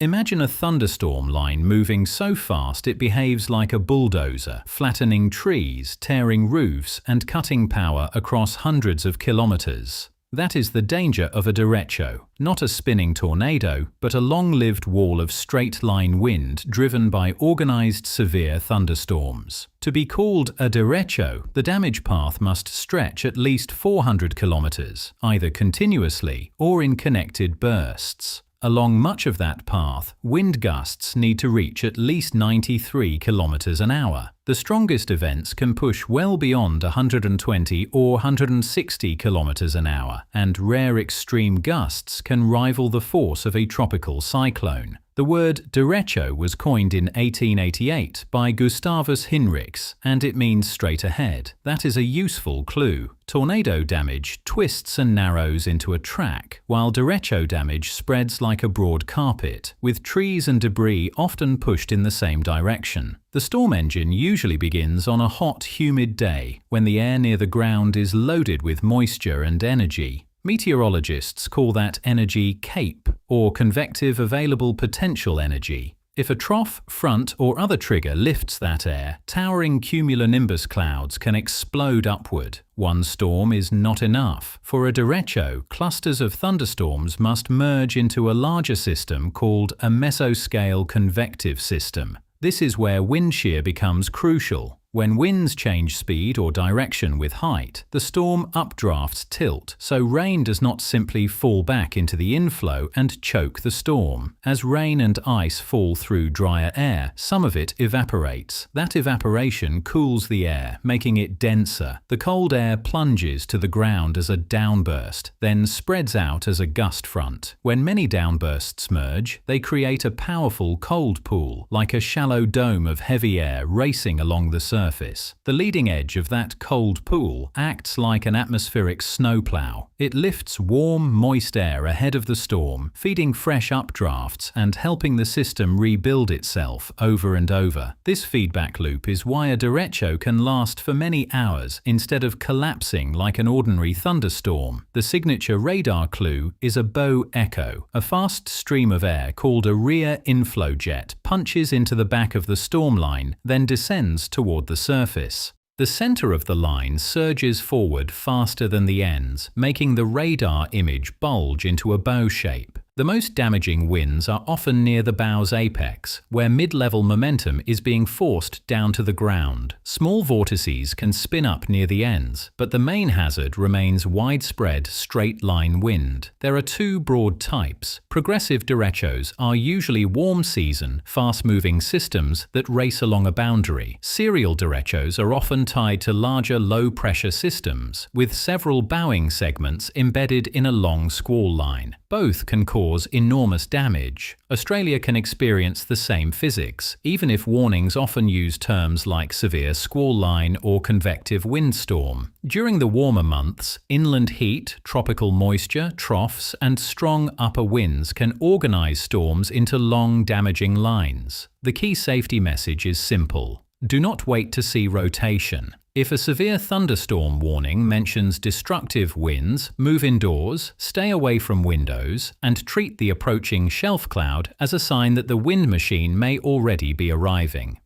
Imagine a thunderstorm line moving so fast it behaves like a bulldozer, flattening trees, tearing roofs, and cutting power across hundreds of kilometers. That is the danger of a derecho, not a spinning tornado, but a long-lived wall of straight-line wind driven by organized severe thunderstorms. To be called a derecho, the damage path must stretch at least 400 kilometers, either continuously or in connected bursts. Along much of that path, wind gusts need to reach at least 93 kilometers an hour. The strongest events can push well beyond 120 or 160 kilometers an hour, and rare extreme gusts can rival the force of a tropical cyclone. The word derecho was coined in 1888 by Gustavus Hinrichs, and it means straight ahead. That is a useful clue. Tornado damage twists and narrows into a track, while derecho damage spreads like a broad carpet, with trees and debris often pushed in the same direction. The storm engine usually begins on a hot, humid day, when the air near the ground is loaded with moisture and energy. Meteorologists call that energy CAPE, or convective available potential energy. If a trough, front, or other trigger lifts that air, towering cumulonimbus clouds can explode upward. One storm is not enough. For a derecho, clusters of thunderstorms must merge into a larger system called a mesoscale convective system. This is where wind shear becomes crucial. When winds change speed or direction with height, the storm updrafts tilt, so rain does not simply fall back into the inflow and choke the storm. As rain and ice fall through drier air, some of it evaporates. That evaporation cools the air, making it denser. The cold air plunges to the ground as a downburst, then spreads out as a gust front. When many downbursts merge, they create a powerful cold pool, like a shallow dome of heavy air racing along the surface. The leading edge of that cold pool acts like an atmospheric snowplow. It lifts warm, moist air ahead of the storm, feeding fresh updrafts and helping the system rebuild itself over and over. This feedback loop is why a derecho can last for many hours instead of collapsing like an ordinary thunderstorm. The signature radar clue is a bow echo. A fast stream of air called a rear inflow jet punches into the back of the storm line, then descends toward the surface. The center of the line surges forward faster than the ends, making the radar image bulge into a bow shape. The most damaging winds are often near the bow's apex, where mid-level momentum is being forced down to the ground. Small vortices can spin up near the ends, but the main hazard remains widespread straight-line wind. There are two broad types. Progressive derechos are usually warm-season, fast-moving systems that race along a boundary. Serial derechos are often tied to larger low-pressure systems, with several bowing segments embedded in a long squall line. Both can cause enormous damage. Australia can experience the same physics, even if warnings often use terms like severe squall line or convective windstorm. During the warmer months, inland heat, tropical moisture, troughs, and strong upper winds can organize storms into long, damaging lines. The key safety message is simple. Do not wait to see rotation. If a severe thunderstorm warning mentions destructive winds, move indoors, stay away from windows, and treat the approaching shelf cloud as a sign that the wind machine may already be arriving.